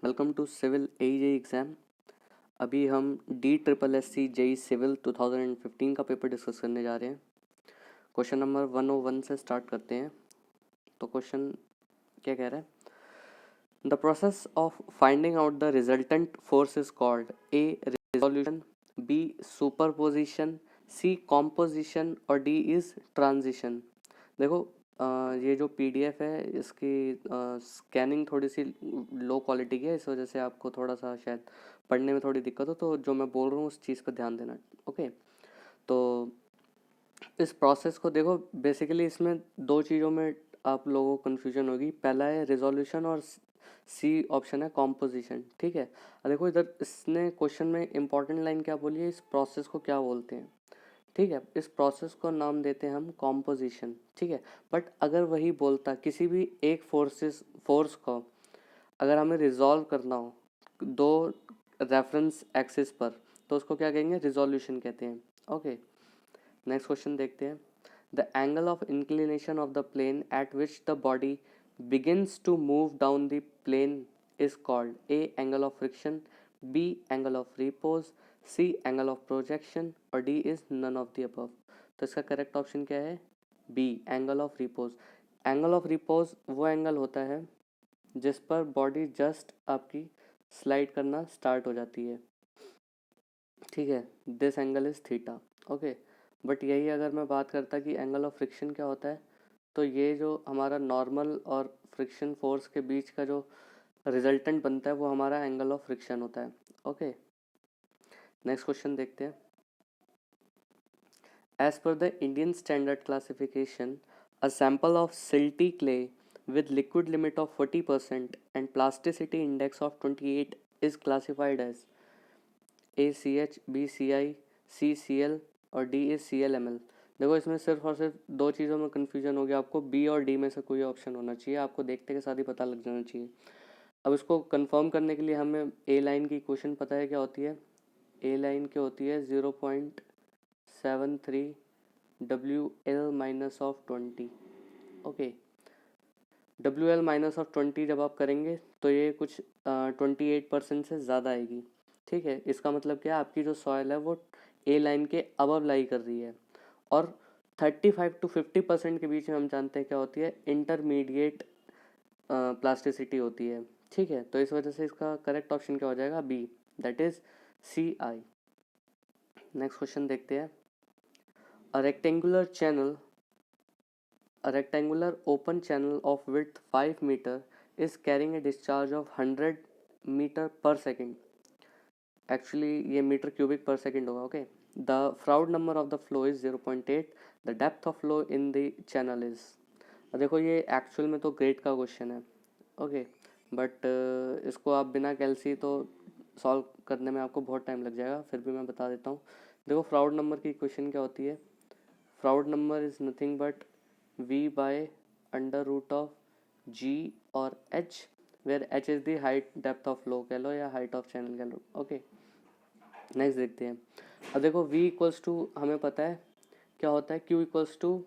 Welcome to civil AEJ exam. अभी हम DSSC JEE civil 2015 का पेपर डिस्कस करने जा रहे हैं। क्वेश्चन नंबर 101 से स्टार्ट करते हैं। तो क्वेश्चन क्या कह रहा है? The process of finding out the resultant force is called A resolution, B superposition, C composition और D इज ट्रांजिशन। देखो ये जो PDF है इसकी स्कैनिंग थोड़ी सी लो क्वालिटी की है, इस वजह से आपको थोड़ा सा शायद पढ़ने में थोड़ी दिक्कत हो, तो जो मैं बोल रहा हूँ उस चीज़ पर ध्यान देना। ओके, तो इस प्रोसेस को देखो, बेसिकली इसमें दो चीज़ों में आप लोगों को कन्फ्यूजन होगी। पहला है रिजोल्यूशन और C ऑप्शन है कॉम्पोजिशन। ठीक है, अब देखो इधर इसने क्वेश्चन में इंपॉर्टेंट लाइन क्या बोली है, इस प्रोसेस को क्या बोलते हैं। ठीक है, इस प्रोसेस को नाम देते हैं हम कॉम्पोजिशन। ठीक है, बट अगर वही बोलता किसी भी एक फोर्स को अगर हमें रिजॉल्व करना हो दो रेफरेंस एक्सिस पर, तो उसको क्या कहेंगे, रिजोल्यूशन कहते हैं। ओके, नेक्स्ट क्वेश्चन देखते हैं। The angle of inclination of the plane at which the body begins to move down the plane is called A angle of friction, B angle of repose, C angle of projection और D is none of the above। तो इसका correct option क्या है? B angle of repose. Angle of repose वो angle होता है जिस पर बॉडी जस्ट आपकी स्लाइड करना स्टार्ट हो जाती है। ठीक है, this angle is theta. Okay, but यही अगर मैं बात करता कि एंगल ऑफ फ्रिक्शन क्या होता है, तो ये जो हमारा नॉर्मल और फ्रिक्शन फोर्स के बीच का जो रिजल्टेंट बनता है वो हमारा एंगल ऑफ फ्रिक्शन होता है। ओके, नेक्स्ट क्वेश्चन देखते हैं। As per the Indian standard classification, a sample of silty clay with liquid limit of 40% and plasticity index of 28 is classified as ACH, BCI, CCl और D is CLML। देखो इसमें सिर्फ और सिर्फ दो चीज़ों में कन्फ्यूजन हो गया आपको, B और D में से कोई ऑप्शन होना चाहिए, आपको देखते के साथ ही पता लग जाना चाहिए। अब इसको कंफर्म करने के लिए हमें ए लाइन की इक्वेशन पता है क्या होती है। ए लाइन क्या होती है? 0.73 WL minus of 20। Okay, WL minus of 20 जब आप करेंगे तो ये कुछ 28% से ज़्यादा आएगी। ठीक है, इसका मतलब क्या है, आपकी जो सॉयल है वो ए लाइन के अबव लाई कर रही है। और 35 to 50% के बीच में हम जानते हैं क्या होती है, इंटरमीडिएट प्लास्टिसिटी होती है। ठीक है, तो इस वजह से इसका करेक्ट ऑप्शन क्या हो जाएगा? B, that is CI। Next question देखते हैं। A rectangular channel, a rectangular open channel of width 5 meter is carrying a discharge of 100 meter per second। Actually ये मीटर क्यूबिक पर सेकेंड होगा। Okay, the Froude number of the flow is 0.8, the depth of flow in the channel is. देखो ये actual में तो grade का question है। Okay, but इसको आप बिना कैलसी तो सॉल्व करने में आपको बहुत टाइम लग जाएगा, फिर भी मैं बता देता हूँ। देखो फ्राउड नंबर की इक्वेशन क्या होती है? Froude number is nothing but V by under root of G और H, where H is the height depth of flow कह लो या हाइट ऑफ चैनल कह लो। ओके, नेक्स्ट देखते हैं। अब देखो V इक्वल्स टू हमें पता है क्या होता है, Q equals to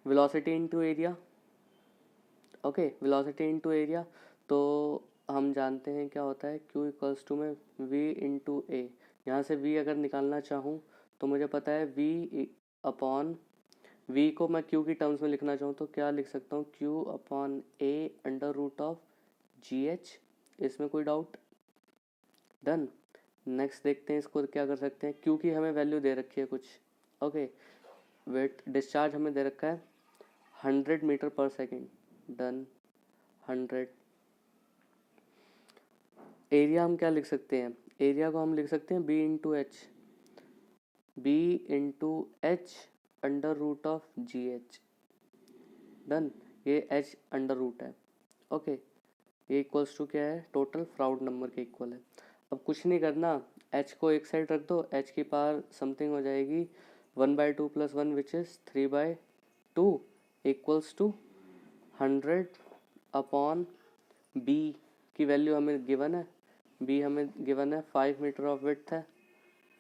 velocity into area. Okay, velocity into area, तो हम जानते हैं क्या होता है, Q इक्वल्स टू में V इंटू ए। यहाँ से V अगर निकालना चाहूँ तो मुझे पता है V अपॉन V को मैं Q की टर्म्स में लिखना चाहूँ तो क्या लिख सकता हूँ, Q upon A under root of GH। इसमें कोई डाउट? डन। नेक्स्ट देखते हैं इसको क्या कर सकते हैं। Q की हमें वैल्यू दे रखी है कुछ। ओके, वेट डिस्चार्ज हमें दे रखा है 100 मीटर पर सेकेंड। डन, 100। एरिया हम क्या लिख सकते हैं? एरिया को हम लिख सकते हैं B into H, B into H under root of GH। Done, ये H अंडर रूट है। ओके, ये इक्वल्स टू क्या है, टोटल फ्राउड नंबर के इक्वल है। अब कुछ नहीं करना, H को एक साइड रख दो, H की पावर समथिंग हो जाएगी 1/2 + 1 which is 3/2 equals to 100 upon B की वैल्यू हमें गिवन है। B हमें गिवन है 5 मीटर ऑफ विड्थ है,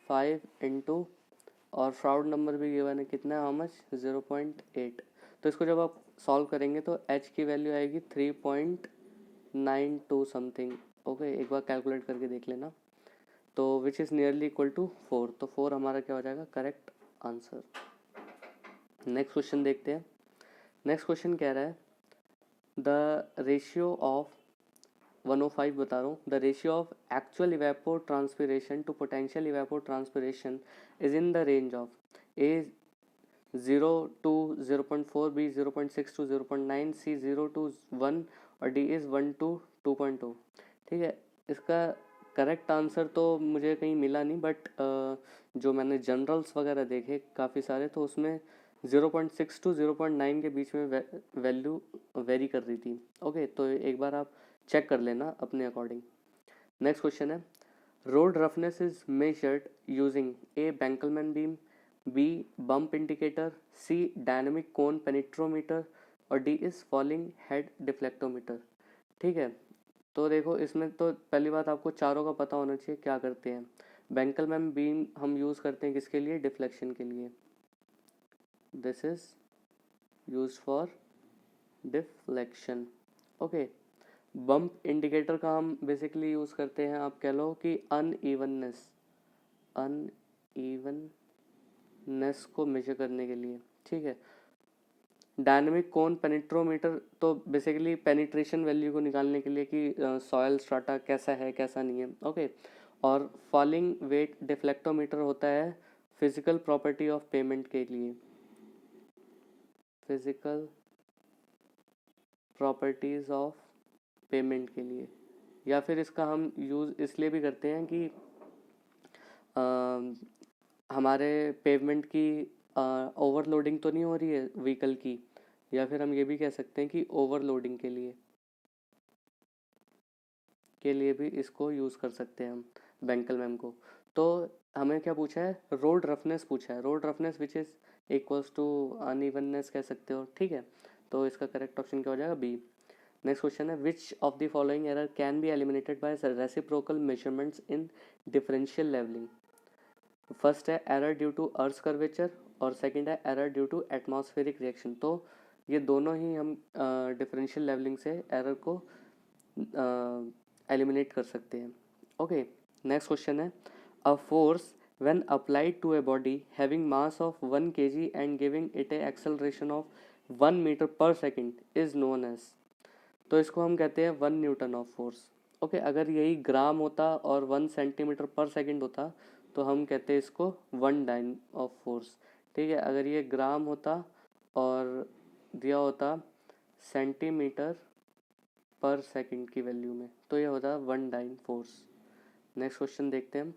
5 इंटू और फ्राउड नंबर भी गिवन है कितना है, हाउ मच, 0.8। तो इसको जब आप सॉल्व करेंगे तो H की वैल्यू आएगी 3.92 समथिंग। ओके, एक बार कैलकुलेट करके देख लेना। तो which is nearly equal to 4, तो 4 हमारा क्या हो जाएगा, करेक्ट आंसर। नेक्स्ट क्वेश्चन देखते हैं। नेक्स्ट क्वेश्चन कह रहा है द रेशियो ऑफ 105 बता रहा हूँ, the ratio of actual evapotranspiration to potential evapotranspiration is in the range of a 0 to 0.4, B 0.6 to 0.9, C 0 to 1 और D इज़ 1 to 2.2। ठीक है, इसका करेक्ट आंसर तो मुझे कहीं मिला नहीं, बट जो मैंने जनरल्स वगैरह देखे काफ़ी सारे, तो उसमें 0.6 to 0.9 के बीच में वैल्यू वेरी कर रही थी। ओके, तो एक बार आप चेक कर लेना अपने अकॉर्डिंग। नेक्स्ट क्वेश्चन है road roughness is measured using a Benkelman beam, B bump indicator, C dynamic cone penetrometer और D is falling head deflectometer. ठीक है, तो देखो इसमें तो पहली बात आपको चारों का पता होना चाहिए क्या करते हैं। बैंकलमैन बीम हम यूज़ करते हैं किसके लिए, डिफ्लेक्शन के लिए, this is use for deflection. Okay, bump indicator का हम बेसिकली यूज़ करते हैं, आप कह लो कि अनइवननेस को मेजर करने के लिए। ठीक है, डायनेमिक कोन पेनिट्रोमीटर तो बेसिकली पेनिट्रेशन वैल्यू को निकालने के लिए कि सॉयल स्ट्राटा कैसा है कैसा नहीं है। ओके, और फॉलिंग वेट डिफ्लेक्टोमीटर होता है फिजिकल प्रॉपर्टी ऑफ पेमेंट के लिए, फिजिकल प्रॉपर्टीज ऑफ पेमेंट के लिए। या फिर इसका हम यूज़ इसलिए भी करते हैं कि हमारे पेवमेंट की ओवरलोडिंग तो नहीं हो रही है व्हीकल की, या फिर हम ये भी कह सकते हैं कि ओवरलोडिंग के लिए भी इसको यूज़ कर सकते हैं हम बैंकलमैन को। तो हमें क्या पूछा है, रोड रफनेस पूछा है, road roughness which is equals to unevenness कह सकते हो। ठीक है, तो इसका करेक्ट ऑप्शन क्या हो जाएगा, बी। नेक्स्ट क्वेश्चन है which of the following error can be eliminated by reciprocal measurements in differential levelling. First है error due to earth curvature और सेकंड है error due to atmospheric reaction. तो ये दोनों ही हम डिफरेंशियल लेवलिंग से एरर को एलिमिनेट कर सकते हैं। ओके, नेक्स्ट क्वेश्चन है a force when applied to a body having mass of 1 kg and giving it a acceleration of 1 meter per second is known as। तो इसको हम कहते हैं 1 न्यूटन ऑफ फोर्स। ओके, अगर यही ग्राम होता और 1 सेंटीमीटर पर सेकंड होता तो हम कहते हैं इसको 1 डाइन ऑफ फोर्स। ठीक है, अगर ये ग्राम होता और दिया होता सेंटीमीटर पर सेकंड की वैल्यू में, तो ये होता 1 डाइन फोर्स। नेक्स्ट क्वेश्चन देखते हैं हम।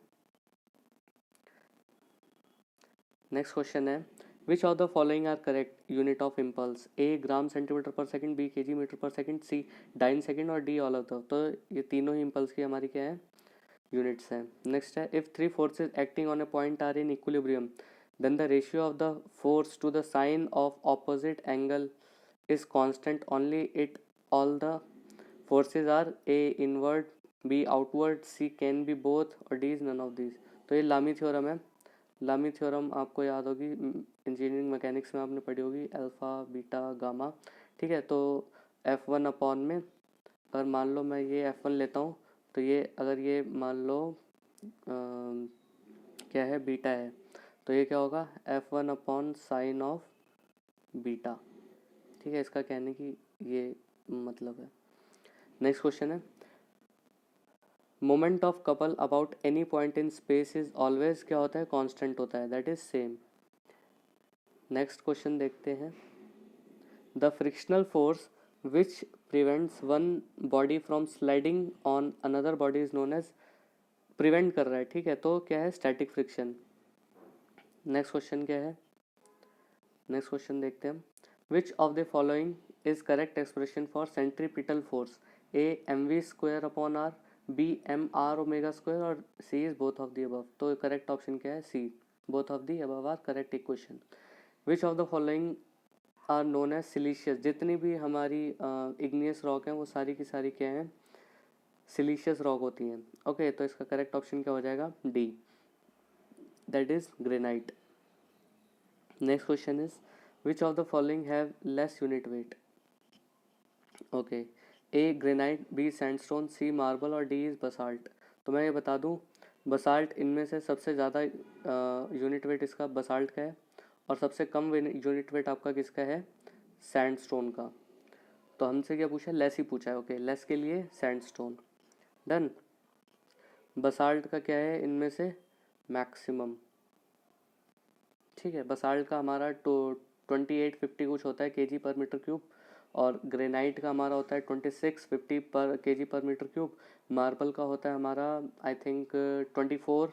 नेक्स्ट क्वेश्चन है which of the following are correct unit of impulse, A gram centimetre per second, B KG metre per second, C dyne second और डी ऑल ऑफ द। तो ये तीनों ही impulse की हमारी क्या है, यूनिट्स हैं। नेक्स्ट है if three forces acting on a point are in equilibrium then the ratio of the force to the sine of opposite angle is constant only it all the forces are a inward, b outward, c can be both और d is none of these। तो ये लामी theorem है। लामी theorem आपको याद होगी, engineering mechanics में आपने पढ़ी होगी, अल्फ़ा बीटा गामा। ठीक है, तो F1 अपॉन में अगर मान लो मैं ये F1 लेता हूँ, तो ये अगर ये मान लो क्या है, बीटा है, तो ये क्या होगा F1 upon sine of beta. ठीक है, इसका कहने की ये मतलब है। नेक्स्ट क्वेश्चन है moment of couple about any point in space is always क्या होता है, कांस्टेंट होता है, that is same. Next question देखते हैं the frictional force which prevents one body from sliding on another body is known as, prevent कर रहा है। ठीक है, तो क्या है, स्टैटिक फ्रिक्शन। नेक्स्ट क्वेश्चन क्या है, नेक्स्ट क्वेश्चन देखते हैं which of the following is correct expression for centripetal force, A M V square upon R, B M R omega square और C is both of the above. तो correct option क्या है, C, both of the above are correct equation. Which of the following are known as siliceous, जितनी भी हमारी igneous rock हैं वो सारी की सारी क्या हैं, सिलीशियस रॉक होती हैं। ओके, तो इसका करेक्ट ऑप्शन क्या हो जाएगा, D, that is granite. Next question is which of the following have less unit weight। okay, A granite, B sandstone, C marble और डी इज़ बसाल्ट। तो मैं ये बता दूँ, बसाल्ट इनमें से सबसे ज़्यादा यूनिट वेट इसका बसाल्ट का है, और सबसे कम यूनिट वेट आपका किसका है, सैंडस्टोन का। तो हमसे क्या पूछा है, लेस ही पूछा है। ओके, लेस के लिए सैंडस्टोन। डन। बसाल्ट का क्या है इनमें से, मैक्सिमम। ठीक है, बसाल्ट का हमारा 2850 कुछ होता है केजी पर मीटर क्यूब, और ग्रेनाइट का हमारा होता है 2650 पर केजी पर मीटर क्यूब। मार्बल का होता है हमारा आई थिंक 24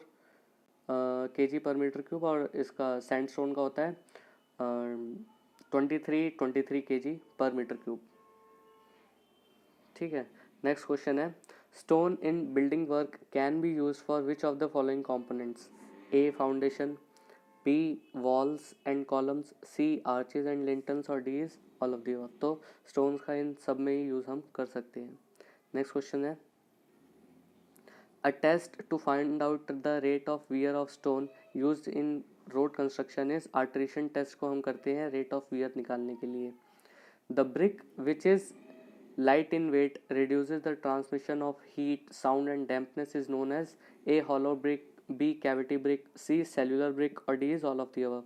केजी पर मीटर क्यूब, और इसका सैंडस्टोन का होता है 23 केजी पर मीटर क्यूब। ठीक है, नेक्स्ट क्वेश्चन है, stone in building work can be use for which of the following components, A foundation, B walls and columns, C arches and lintels, और D is all of the above. तो stones का इन सब में ही use हम कर सकते हैं। नेक्स्ट क्वेश्चन है, a test to find out the rate of wear of stone used in road construction is attrition test को हम करते हैं रेट ऑफ वियर निकालने के लिए। The brick which is light in weight reduces the transmission of heat, sound and dampness is known as A hollow brick, B cavity brick, C cellular brick और D is all of the above।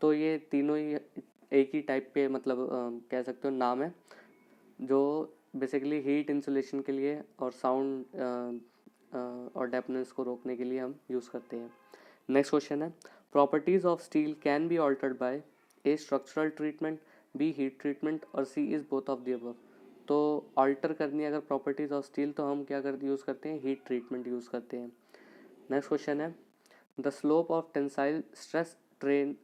तो ये तीनों ही एक ही type के मतलब कह सकते हो नाम है, जो बेसिकली हीट इंसुलेशन के लिए और साउंड और डैम्पनेस को रोकने के लिए हम यूज़ करते हैं। नेक्स्ट क्वेश्चन है, properties of steel can be altered by A structural treatment, B heat treatment और C is both of the above. तो ऑल्टर करनी है अगर प्रॉपर्टीज ऑफ स्टील, तो हम क्या कर यूज़ करते हैं, हीट ट्रीटमेंट यूज़ करते हैं। नेक्स्ट क्वेश्चन है, the slope of tensile stress strain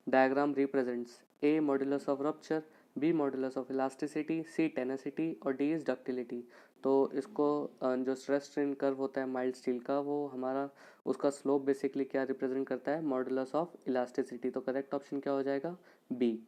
diagram represents A modulus of rupture, B modulus of elasticity, C tenacity और डी इज डक्टिलिटी। तो इसको जो स्ट्रेस स्ट्रेन कर्व होता है माइल्ड स्टील का, वो हमारा उसका स्लोप बेसिकली क्या रिप्रेजेंट करता है, मॉडुलस ऑफ इलास्टिसिटी। तो करेक्ट ऑप्शन क्या हो जाएगा, बी।